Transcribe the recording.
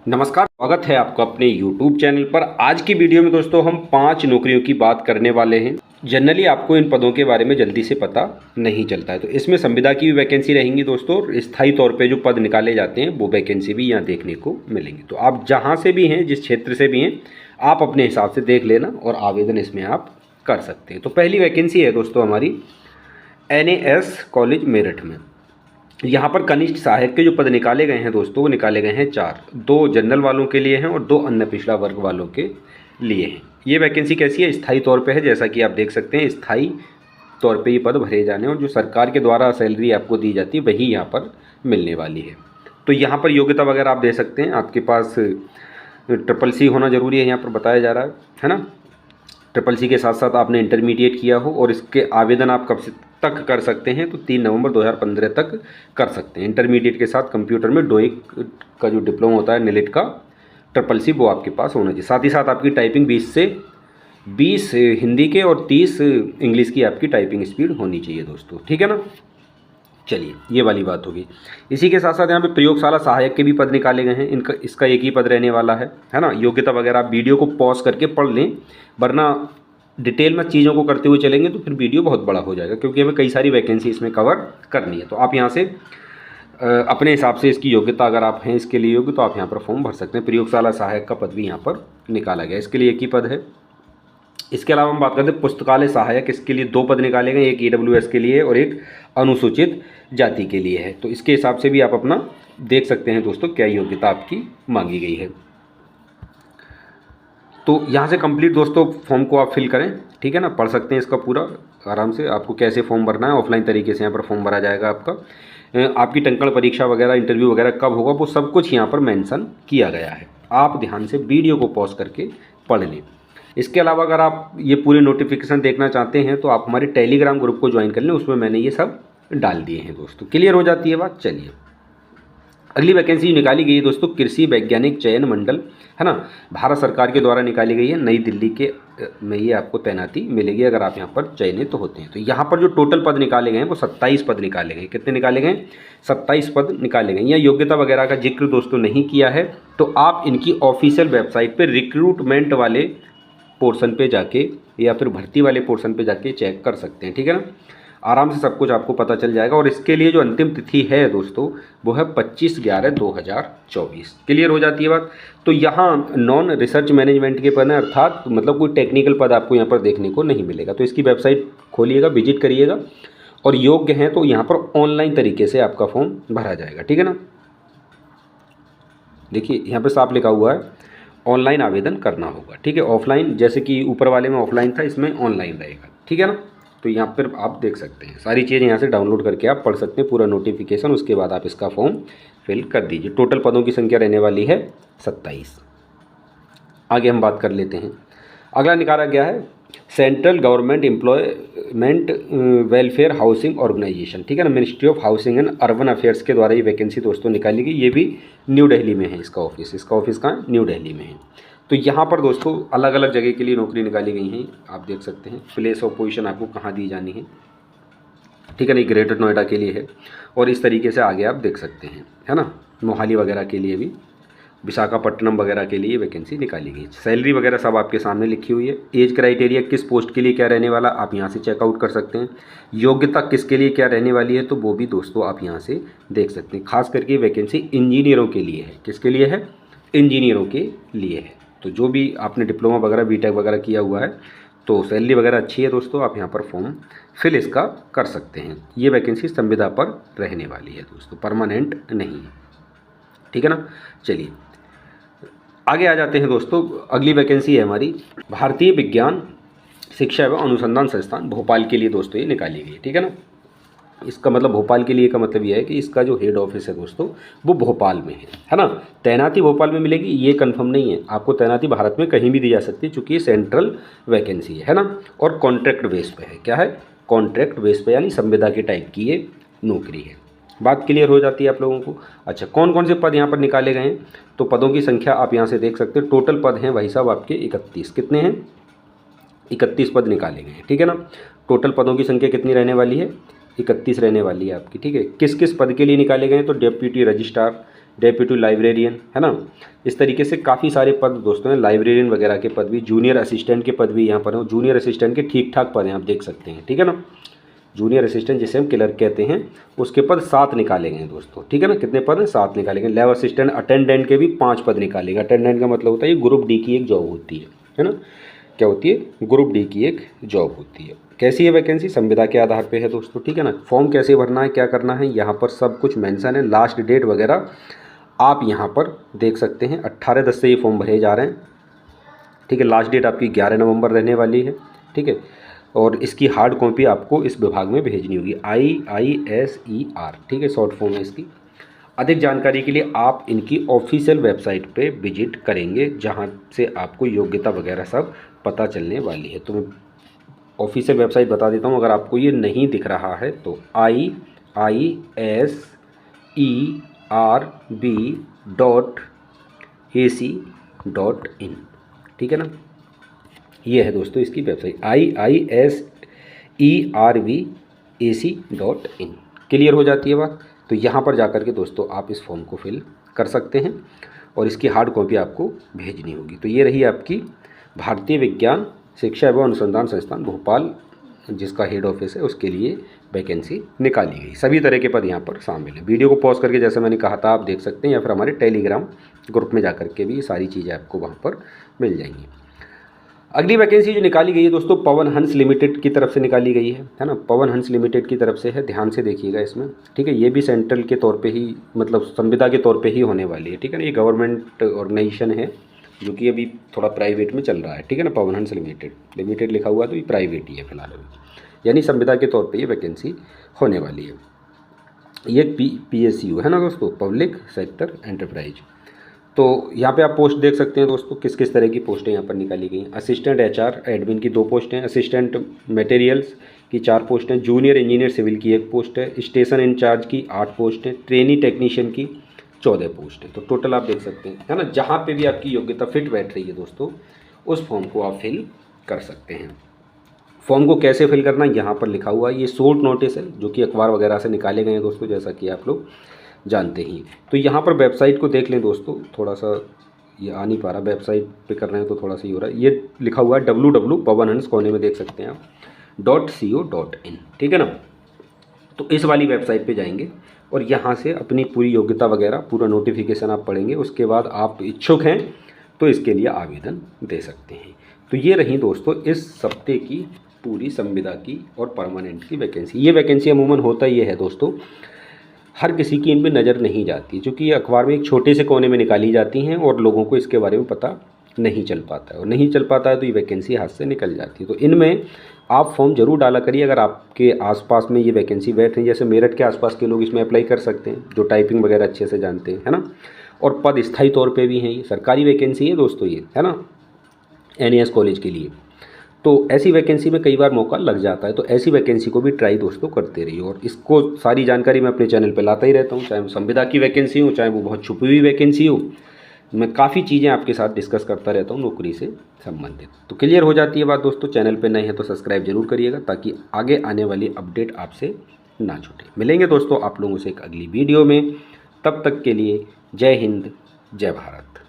नमस्कार, स्वागत है आपका अपने YouTube चैनल पर। आज की वीडियो में दोस्तों हम 5 नौकरियों की बात करने वाले हैं। जनरली आपको इन पदों के बारे में जल्दी से पता नहीं चलता है, तो इसमें संविदा की भी वैकेंसी रहेंगी दोस्तों। स्थायी तौर पे जो पद निकाले जाते हैं वो वैकेंसी भी यहाँ देखने को मिलेंगी। तो आप जहाँ से भी हैं, जिस क्षेत्र से भी हैं, आप अपने हिसाब से देख लेना और आवेदन इसमें आप कर सकते हैं। तो पहली वैकेंसी है दोस्तों हमारी NAS कॉलेज मेरठ में। यहाँ पर कनिष्ठ सहायक के जो पद निकाले गए हैं दोस्तों, वो निकाले गए हैं 4। 2 जनरल वालों के लिए हैं और 2 अन्य पिछड़ा वर्ग वालों के लिए हैं। ये वैकेंसी कैसी है? स्थायी तौर पे है। जैसा कि आप देख सकते हैं, स्थायी तौर पे ये पद भरे जाने और जो सरकार के द्वारा सैलरी आपको दी जाती है वही यहाँ पर मिलने वाली है। तो यहाँ पर योग्यता वगैरह आप दे सकते हैं। आपके पास CCC होना ज़रूरी है, यहाँ पर बताया जा रहा है ना। CCC के साथ साथ आपने इंटरमीडिएट किया हो, और इसके आवेदन आप कब से तक कर सकते हैं? तो 3 नवंबर 2015 तक कर सकते हैं। इंटरमीडिएट के साथ कंप्यूटर में डोइक का जो डिप्लोमा होता है NILIT का CCC, वो आपके पास होना चाहिए। साथ ही साथ आपकी टाइपिंग 20 से 20 हिंदी के और 30 इंग्लिश की आपकी टाइपिंग स्पीड होनी चाहिए दोस्तों, ठीक है ना। चलिए, ये वाली बात होगी। इसी के साथ साथ यहाँ पे प्रयोगशाला सहायक के भी पद निकाले गए हैं। इसका एक ही पद रहने वाला है ना। योग्यता वगैरह आप वीडियो को पॉज करके पढ़ लें, वरना डिटेल में चीज़ों को करते हुए चलेंगे तो फिर वीडियो बहुत बड़ा हो जाएगा, क्योंकि हमें कई सारी वैकेंसी इसमें कवर करनी है। तो आप यहाँ से अपने हिसाब से इसकी योग्यता, अगर आप हैं इसके लिए योग्य, तो आप यहाँ पर फॉर्म भर सकते हैं। प्रयोगशाला सहायक का पद भी यहाँ पर निकाला गया, इसके लिए एक ही पद है। इसके अलावा हम बात करते हैं पुस्तकालय सहायक। इसके लिए 2 पद निकाले गए, एक EWS के लिए और एक अनुसूचित जाति के लिए है। तो इसके हिसाब से भी आप अपना देख सकते हैं दोस्तों क्या योग्यता आपकी मांगी गई है। तो यहाँ से कंप्लीट दोस्तों फॉर्म को आप फिल करें, ठीक है ना। पढ़ सकते हैं इसका पूरा आराम से, आपको कैसे फॉर्म भरना है। ऑफलाइन तरीके से यहाँ पर फॉर्म भरा जाएगा आपका। आपकी टंकण परीक्षा वगैरह, इंटरव्यू वगैरह कब होगा, वो सब कुछ यहाँ पर मेंशन किया गया है। आप ध्यान से वीडियो को पॉज करके पढ़ लें। इसके अलावा अगर आप ये पूरे नोटिफिकेशन देखना चाहते हैं तो आप हमारे टेलीग्राम ग्रुप को ज्वाइन कर लें, उसमें मैंने ये सब डाल दिए हैं दोस्तों। क्लियर हो जाती है बात। चलिए, अगली वैकेंसी निकाली गई है दोस्तों कृषि वैज्ञानिक चयन मंडल, है ना। भारत सरकार के द्वारा निकाली गई है। नई दिल्ली के में ये आपको तैनाती मिलेगी अगर आप यहाँ पर चयनित होते हैं। तो यहाँ पर जो टोटल पद निकाले गए हैं वो 27 पद निकाले गए। कितने निकाले गए? 27 पद निकाले गए। यहाँ योग्यता वगैरह का जिक्र दोस्तों नहीं किया है, तो आप इनकी ऑफिशियल वेबसाइट पर रिक्रूटमेंट वाले पोर्शन पे जाके या फिर भर्ती वाले पोर्शन पे जाके चेक कर सकते हैं, ठीक है ना। आराम से सब कुछ आपको पता चल जाएगा। और इसके लिए जो अंतिम तिथि है दोस्तों, वो है 25/11/2024। क्लियर हो जाती है बात। तो यहाँ नॉन रिसर्च मैनेजमेंट के पद हैं, अर्थात मतलब कोई टेक्निकल पद आपको यहाँ पर देखने को नहीं मिलेगा। तो इसकी वेबसाइट खोलिएगा, विजिट करिएगा, और योग्य हैं तो यहाँ पर ऑनलाइन तरीके से आपका फॉर्म भरा जाएगा, ठीक है ना। देखिए यहाँ पर साफ लिखा हुआ है ऑनलाइन आवेदन करना होगा, ठीक है। ऑफलाइन जैसे कि ऊपर वाले में ऑफलाइन था, इसमें ऑनलाइन रहेगा, ठीक है ना। तो यहाँ पर आप देख सकते हैं सारी चीज़ें, यहाँ से डाउनलोड करके आप पढ़ सकते हैं पूरा नोटिफिकेशन। उसके बाद आप इसका फॉर्म फिल कर दीजिए। टोटल पदों की संख्या रहने वाली है 27। आगे हम बात कर लेते हैं। अगला निकाला गया है central government employment welfare housing organisation, ठीक है ना। Ministry of housing and urban affairs के द्वारा ये वैकेंसी दोस्तों निकाली गई। ये भी न्यू दिल्ली में है इसका ऑफिस कहाँ? न्यू दिल्ली में है। तो यहाँ पर दोस्तों अलग अलग जगह के लिए नौकरी निकाली गई हैं। आप देख सकते हैं प्लेस ऑफ पोजीशन आपको कहाँ दी जानी है, ठीक है ना। ग्रेटर नोएडा के लिए है, और इस तरीके से आगे आप देख सकते हैं, है ना। मोहाली वगैरह के लिए भी, विशाखापट्टनम वगैरह के लिए वैकेंसी निकाली गई। सैलरी वगैरह सब आपके सामने लिखी हुई है। एज क्राइटेरिया किस पोस्ट के लिए क्या रहने वाला, आप यहाँ से चेकआउट कर सकते हैं। योग्यता किसके लिए क्या रहने वाली है, तो वो भी दोस्तों आप यहाँ से देख सकते हैं। खास करके वैकेंसी इंजीनियरों के लिए है। किसके लिए है? इंजीनियरों के लिए है। तो जो भी आपने डिप्लोमा वगैरह BTech वगैरह किया हुआ है, तो सैलरी वगैरह अच्छी है दोस्तों, आप यहाँ पर फॉर्म फिल इसका कर सकते हैं। ये वैकेंसी संविदा पर रहने वाली है दोस्तों, परमानेंट नहीं है, ठीक है ना। चलिए आगे आ जाते हैं दोस्तों। अगली वैकेंसी है हमारी भारतीय विज्ञान शिक्षा एवं अनुसंधान संस्थान भोपाल के लिए दोस्तों ये निकाली गई, ठीक है ना। इसका मतलब भोपाल के लिए का मतलब यह है कि इसका जो हेड ऑफिस है दोस्तों वो भोपाल में है ना। तैनाती भोपाल में मिलेगी ये कंफर्म नहीं है, आपको तैनाती भारत में कहीं भी दी जा सकती है, चूँकि ये सेंट्रल वैकेंसी है ना। और कॉन्ट्रैक्ट बेस पे है। क्या है? कॉन्ट्रैक्ट बेस पे, यानी संविदा के टाइप की ये नौकरी है। बात क्लियर हो जाती है आप लोगों को। अच्छा, कौन कौन से पद यहाँ पर निकाले गए हैं? तो पदों की संख्या आप यहाँ से देख सकते हैं। टोटल पद हैं भाई साहब आपके 31। कितने हैं? 31 पद निकाले गए हैं, ठीक है ना। टोटल पदों की संख्या कितनी रहने वाली है? 31 रहने वाली है आपकी, ठीक है। किस किस पद के लिए निकाले गए हैं? तो डेप्यूटी रजिस्ट्रार, डेप्यूटी लाइब्रेरियन, है ना। इस तरीके से काफ़ी सारे पद दोस्तों हैं, लाइब्रेरियन वगैरह के पद भी, जूनियर असिस्टेंट के पद भी यहाँ पर हैं। जूनियर असिस्टेंट के ठीक ठाक पद हैं, आप देख सकते हैं, ठीक है ना। जूनियर असिस्टेंट जिसे हम क्लर्क कहते हैं, उसके पद 7 निकाले गए हैं दोस्तों, ठीक है ना। कितने पद हैं? 7 निकाले गए। लैब असिस्टेंट अटेंडेंट के भी 5 पद निकाले गए। अटेंडेंट का मतलब होता है ये ग्रुप डी की एक जॉब होती है ना। क्या होती है? ग्रुप डी की एक जॉब होती है। कैसी है वैकेंसी? संविदा के आधार पे है दोस्तों, ठीक है ना। फॉर्म कैसे भरना है, क्या करना है, यहाँ पर सब कुछ मेंशन है। लास्ट डेट वगैरह आप यहाँ पर देख सकते हैं। 18/10 से ये फॉर्म भरे जा रहे हैं, ठीक है। लास्ट डेट आपकी 11 नवंबर रहने वाली है, ठीक है। और इसकी हार्ड कॉपी आपको इस विभाग में भेजनी होगी, IISER, ठीक है, शॉर्ट फॉर्म है इसकी। अधिक जानकारी के लिए आप इनकी ऑफिशियल वेबसाइट पे विजिट करेंगे, जहाँ से आपको योग्यता वगैरह सब पता चलने वाली है। तो मैं ऑफिशियल वेबसाइट बता देता हूँ, अगर आपको ये नहीं दिख रहा है तो IISERB.AC.in, ठीक है ना। ये है दोस्तों इसकी वेबसाइट, IISERB.AC.in। क्लियर हो जाती है बात। तो यहाँ पर जाकर के दोस्तों आप इस फॉर्म को फिल कर सकते हैं और इसकी हार्ड कॉपी आपको भेजनी होगी। तो ये रही आपकी भारतीय विज्ञान शिक्षा एवं अनुसंधान संस्थान भोपाल, जिसका हेड ऑफिस है, उसके लिए वैकेंसी निकाली गई। सभी तरह के पद यहाँ पर शामिल हैं। वीडियो को पॉज करके जैसे मैंने कहा था आप देख सकते हैं, या फिर हमारे टेलीग्राम ग्रुप में जाकर के भी सारी चीज़ें आपको वहाँ पर मिल जाएंगी। अगली वैकेंसी जो निकाली गई है दोस्तों, पवन हंस लिमिटेड की तरफ से निकाली गई है ना। पवन हंस लिमिटेड की तरफ से है, ध्यान से देखिएगा इसमें, ठीक है। ये भी सेंट्रल के तौर पे ही, मतलब संविदा के तौर पे ही होने वाली है, ठीक है ना। ये गवर्नमेंट ऑर्गेनाइजेशन है जो कि अभी थोड़ा प्राइवेट में चल रहा है, ठीक है ना। पवन हंस लिमिटेड लिखा हुआ तो ये प्राइवेट ही है फिलहाल अभी, यानी संविदा के तौर पर ये वैकेंसी होने वाली है। ये PSU है ना दोस्तों, पब्लिक सेक्टर एंटरप्राइज। तो यहाँ पे आप पोस्ट देख सकते हैं दोस्तों, किस किस तरह की पोस्टें यहाँ पर निकाली गई हैं। असिस्टेंट HR एडमिन की 2 पोस्टें, असिस्टेंट मटेरियल्स की 4 पोस्टें, जूनियर इंजीनियर सिविल की 1 पोस्ट है, स्टेशन इंचार्ज की 8 पोस्ट है, ट्रेनी टेक्नीशियन की 14 पोस्ट है। तो टोटल आप देख सकते हैं, है ना। जहाँ पे भी आपकी योग्यता फिट बैठ रही है दोस्तों, उस फॉर्म को आप फिल कर सकते हैं। फॉर्म को कैसे फिल करना यहाँ पर लिखा हुआ है। ये शॉर्ट नोटिस है जो कि अखबार वगैरह से निकाले गए हैं दोस्तों, जैसा कि आप लोग जानते ही। तो यहाँ पर वेबसाइट को देख लें दोस्तों, थोड़ा सा ये आ नहीं पा रहा, वेबसाइट पे कर रहे हैं तो थोड़ा सा ही हो रहा है। ये लिखा हुआ है www.pawanhans कोने में देख सकते हैं आप .co.in, ठीक है ना। तो इस वाली वेबसाइट पे जाएंगे और यहाँ से अपनी पूरी योग्यता वगैरह पूरा नोटिफिकेशन आप पढ़ेंगे। उसके बाद आप इच्छुक हैं तो इसके लिए आवेदन दे सकते हैं। तो ये रही दोस्तों इस सप्ते की पूरी संविदा की और परमानेंट की वैकेंसी। ये वैकेंसी अमूमन होता ये है दोस्तों, हर किसी की इन पर नज़र नहीं जाती, क्योंकि ये अखबार में एक छोटे से कोने में निकाली जाती हैं और लोगों को इसके बारे में पता नहीं चल पाता है, और नहीं चल पाता है तो ये वैकेंसी हाथ से निकल जाती है। तो इनमें आप फॉर्म जरूर डाला करिए अगर आपके आसपास में ये वैकेंसी बैठ रही है। जैसे मेरठ के आसपास के लोग इसमें अप्लाई कर सकते हैं, जो टाइपिंग वगैरह अच्छे से जानते हैं, है ना। और पद स्थायी तौर पे भी हैं, ये सरकारी वैकेंसी है दोस्तों ये, है ना, NAS कॉलेज के लिए। तो ऐसी वैकेंसी में कई बार मौका लग जाता है, तो ऐसी वैकेंसी को भी ट्राई दोस्तों करते रहिए। और इसको सारी जानकारी मैं अपने चैनल पे लाता ही रहता हूँ, चाहे वो संविदा की वैकेंसी हो, चाहे वो बहुत छुपी हुई वैकेंसी हो। मैं काफ़ी चीज़ें आपके साथ डिस्कस करता रहता हूँ नौकरी से संबंधित। तो क्लियर हो जाती है बात दोस्तों। चैनल पे नए हैं तो सब्सक्राइब जरूर करिएगा, ताकि आगे आने वाली अपडेट आपसे ना छूटे। मिलेंगे दोस्तों आप लोगों से एक अगली वीडियो में, तब तक के लिए जय हिंद, जय भारत।